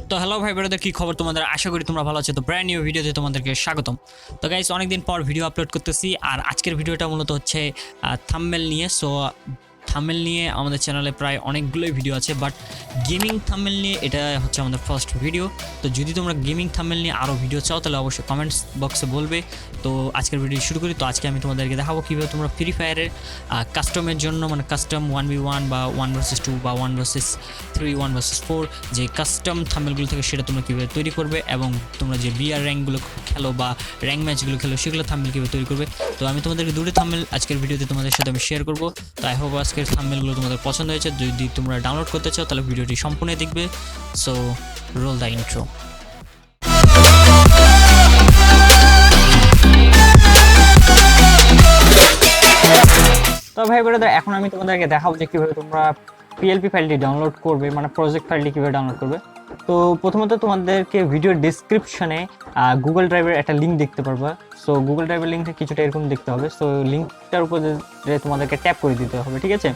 তো হ্যালো ভাই ব্রাদার, কি খবর তোমাদের? আশা করি তোমরা ভালো আছো। তো ব্র্যান্ড নিউ ভিডিওতে তোমাদেরকে স্বাগতম। তো গাইস, অনেকদিন পর ভিডিও আপলোড করতেছি, আর আজকের ভিডিওটা মূলত হচ্ছে থাম্বনেল নিয়ে। সো থাম্বনেল নিয়ে আমাদের চ্যানেলে প্রায় অনেকগুলোই ভিডিও আছে, বাট গেমিং থাম্বনেল নিয়ে এটা হচ্ছে আমাদের ফার্স্ট ভিডিও। তো যদি তোমরা গেমিং থাম্বনেল নিয়ে আরও ভিডিও চাও তাহলে অবশ্যই কমেন্টস বক্সে বলবে। তো আজকের ভিডিও শুরু করি। তো আজকে আমি তোমাদেরকে দেখাবো কীভাবে তোমরা ফ্রি ফায়ারের কাস্টমের জন্য, মানে কাস্টম 1v1 বা 1 vs 2 বা 1 vs 3 1 vs 4 যে কাস্টম থাম্বনেলগুলো থেকে সেটা তোমরা কীভাবে তৈরি করবে, এবং তোমরা যে বিআর র্যাঙ্কগুলো খেলো বা র্যাঙ্ক ম্যাচগুলো খেলো সেগুলো থাম্বনেল কীভাবে তৈরি করবে। তো আমি তোমাদেরকে দুটো থাম্বনেল আজকের ভিডিওতে তোমাদের সাথে আমি শেয়ার করবো। তো আই হোপ আজকের থাম্বনেলগুলো তোমাদের পছন্দ হয়েছে। যদি তোমরা ডাউনলোড করতে চাও তাহলে ভিডিওটি সম্পূর্ণ দেখবে। So role the intro. তো ভাই ব্রাদার, এখন আমি তোমাদেরকে দেখাবো যে কীভাবে তোমরা PLP ফাইলটি ডাউনলোড করবে, মানে প্রজেক্ট ফাইলটি কীভাবে ডাউনলোড করবে। তো প্রথমত তোমাদেরকে ভিডিওর ডিসক্রিপশনে গুগল ড্রাইভের একটা লিঙ্ক দেখতে পারবা। সো গুগল ড্রাইভের লিঙ্কটা কিছুটা এরকম দেখতে হবে। সো লিঙ্কটার উপর তোমাদেরকে ট্যাপ করে দিতে হবে, ঠিক আছে?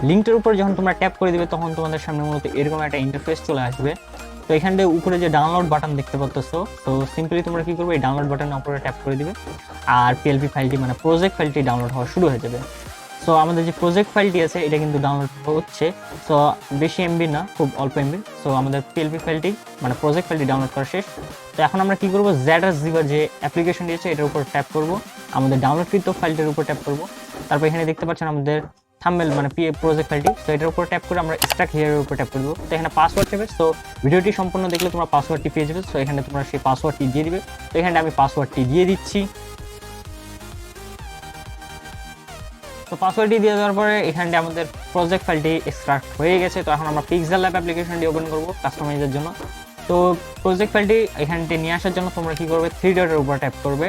লিঙ্কটার উপর যখন তোমরা ট্যাপ করে দিবে তখন তোমাদের সামনে মূলত এরকম একটা ইন্টারফেস চলে আসবে। তো এখানে উপরে যে ডাউনলোড বাটন দেখতে পাচ্ছ, তো সিম্পলি তোমরা কি করবে, এই ডাউনলোড বাটনের উপরে ট্যাপ করে দিবে, আর PLP ফাইলটি মানে প্রজেক্ট ফাইলটি ডাউনলোড হওয়া শুরু হয়ে যাবে। সো আমাদের যে প্রজেক্ট ফাইলটি আছে এটা কিন্তু ডাউনলোড হচ্ছে। সো বেশি এমবি না, খুব অল্প এমবি। সো আমাদের PLP ফাইলটি মানে প্রজেক্ট ফাইলটি ডাউনলোড করা শেষ। তো এখন আমরা কি করব, ZArchiver যে অ্যাপ্লিকেশনটি আছে এটার উপর ট্যাপ করব, আমাদের ডাউনলোডকৃত ফাইলটির উপর ট্যাপ করব। তারপর এখানে দেখতে পাচ্ছেন আমাদের থাম্বনেল মানে প্রজেক্ট ফাইলটি। তো এটার উপর ট্যাপ করে আমরা স্ট্রাক হিয়ারের উপর ট্যাপ করে দেবো। তো এখানে পাসওয়ার্ড চাইবে। সো ভিডিওটি সম্পূর্ণ দেখলে তোমরা পাসওয়ার্ডটি পেয়ে যাবে। সো এখানে তোমরা সেই পাসওয়ার্ডটি দিয়ে দিবে। তো এখানে আমি পাসওয়ার্ডটি দিয়ে দিচ্ছি। তো পাসওয়ার্ডটি দিয়ে দেওয়ার পরে এখানে আমাদের প্রজেক্ট ফাইলটি এক্সট্রাক্ট হয়ে গেছে। তো এখন আমরা Pixellab অ্যাপ্লিকেশনটি ওপেন করব কাস্টমাইজের জন্য। তো প্রজেক্ট ফাইলটি এখানটি নিয়ে আসার জন্য তোমরা কি করবে, 3 ডটের উপর ট্যাপ করবে,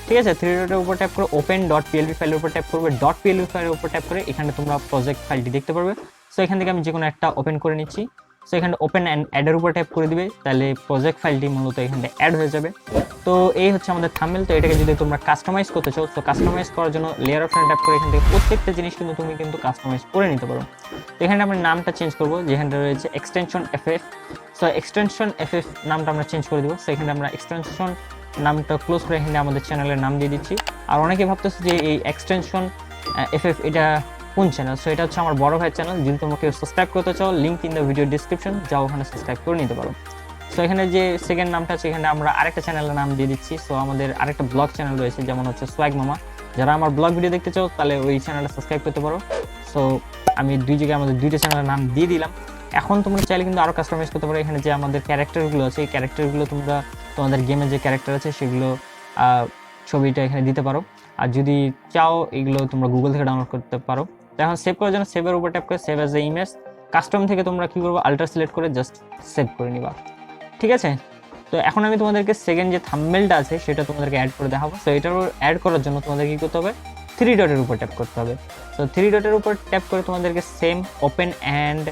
ঠিক আছে? 3 ডটের উপর ট্যাপ করে ওপেন .plp ফাইলের উপর ট্যাপ করবে। .plp ফাইলের উপর ট্যাপ করে এখানে তোমরা প্রজেক্ট ফাইলটি দেখতে পারবে। সো এখান থেকে আমি যে কোনো একটা ওপেন করে নিচ্ছি। সো এখানে ওপেন অ্যান্ড অ্যাডের উপর ট্যাপ করে দিবে, তাহলে প্রজেক্ট ফাইলটি মূলত এখানে অ্যাড হয়ে যাবে। তো এই হচ্ছে আমাদের থাম্বনেল। তো এটাকে যদি তোমরা কাস্টমাইজ করতে চাও, তো কাস্টমাইজ করার জন্য লেয়ার অপশনে ট্যাপ করে এখান থেকে প্রত্যেকটা জিনিস কিন্তু তুমি কাস্টমাইজ করে নিতে পারো। তো এখানে আমরা নামটা চেঞ্জ করবো, যেখানে রয়েছে extension FF। So extension FF নামটা আমরা চেঞ্জ করে দেবো। সো এখানে আমরা এক্সটেনশন নামটা ক্লোজ করে এখানে আমাদের চ্যানেলের নাম দিয়ে দিচ্ছি। আর অনেকে ভাবতেছে যে এই এক্সটেনশন FF এটা কোন চ্যানেল। সো এটা হচ্ছে আমার বড় ভাইয়ের চ্যানেল। যদি তোমরা কেউ সাবস্ক্রাইব করতে চাও, link in the video description, যাও ওখানে সাবস্ক্রাইব করে নিতে পারো। সো এখানে যে সেকেন্ড নামটা আছে এখানে আমরা আরেকটা চ্যানেলের নাম দিয়ে দিচ্ছি। সো আমাদের আরেকটা ব্লগ চ্যানেল রয়েছে, যেমন হচ্ছে সোয়াগ মামা। যারা আমার ব্লগ ভিডিও দেখতে চাও তাহলে ওই চ্যানেলটা সাবস্ক্রাইব করতে পারো। সো আমি দুই জায়গায় আমাদের দুইটা চ্যানেলের নাম দিয়ে দিলাম। এখন তোমরা চাইলে কিন্তু আরও কাস্টমাইজ করতে পারো। এখানে যে আমাদের ক্যারেক্টারগুলো আছে এই ক্যারেক্টারগুলো তোমরা তোমাদের গেমে যে ক্যারেক্টার আছে সেগুলো ছবিটা এখানে দিতে পারো। আর যদি চাও এগুলো তোমরা গুগল থেকে ডাউনলোড করতে পারো। তো এখন সেভ করার জন্য সেভের উপর ট্যাপ করে save as a image, custom থেকে তোমরা কী করবো, আল্ট্রা সিলেক্ট করে জাস্ট সেভ করে নিবা, ঠিক আছে? তো এখন আমি তোমাদেরকে সেকেন্ড যে থাম্বনেলটা আছে সেটা তোমাদেরকে অ্যাড করে দেখাবো। সো এটার অ্যাড করার জন্য তোমাদের কী করতে হবে, 3 ডটের উপর ট্যাপ করতে হবে। সো 3 ডটের উপর ট্যাপ করে তোমাদেরকে সেম ওপেন অ্যান্ড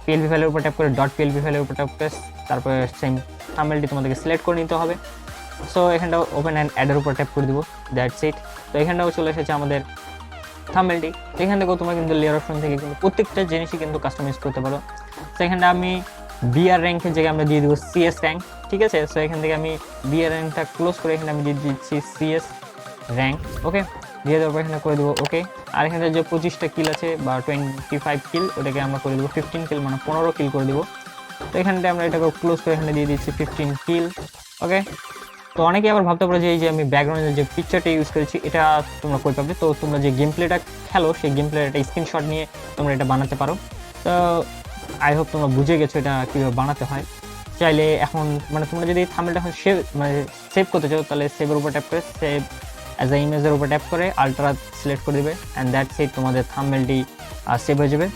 PLP ফাইলের উপর ট্যাপ করে .plp ফাইলের উপর ট্যাপ করে তারপরে সেম থাম্বনেলটি তোমাদেরকে সিলেক্ট করে নিতে হবে। সো এখানটাও ওপেন অ্যান্ড অ্যাডের উপর ট্যাপ করে দিব, দ্যাটস ইট। তো এখানটাও চলে এসেছে আমাদের থাম্বনেলটি। এখান থেকেও তোমরা কিন্তু লেয়ার অপশন থেকে কিন্তু প্রত্যেকটা জিনিসই কিন্তু কাস্টমাইজ করতে পারো। সো এখানটা আমি বিআর র্যাঙ্কের জায়গায় আমরা দিয়ে দেবো CS র্যাঙ্ক, ঠিক আছে? সো এখান থেকে আমি বিআর র্যাঙ্কটা ক্লোজ করে এখানে আমি দিয়ে দিচ্ছি CS র্যাঙ্ক, ওকে? দিয়ে দেওয়ার পর এখানে করে দেবো ওকে। আর এখানে যে 25টা কিল আছে বা 25 কিল, ওটাকে আমরা করে দেবো 15 কিল, মানে 15 কিল করে দেবো। তো এখানটা আমরা এটাকে ক্লোজ করে এখানে দিয়ে দিচ্ছি 15 কিল, ওকে? তো অনেকে আবার ভাবতে পারো যে এই যে আমি ব্যাকগ্রাউন্ডের যে পিকচারটা ইউজ করেছি এটা তোমরা কই পাবে। তো তোমরা যে গেম প্লেটা খেলো সেই গেম প্লের একটা স্ক্রিনশট নিয়ে তোমরা এটা বানাতে পারো। তো আই হোপ তোমরা বুঝে গেছো এটা কীভাবে বানাতে হয়। চাইলে এখন মানে তোমরা যদি থাম্বনেলটা সেভ করতে চাও তাহলে সেভের উপর ট্যাপ করে সেভ অ্যাজ এ ইমেজের উপর ট্যাপ করে আল্ট্রা সিলেক্ট করে দেবে, অ্যান্ড দ্যাটস ইট, তোমাদের থাম্বনেলটি সেভ হয়ে যাবে।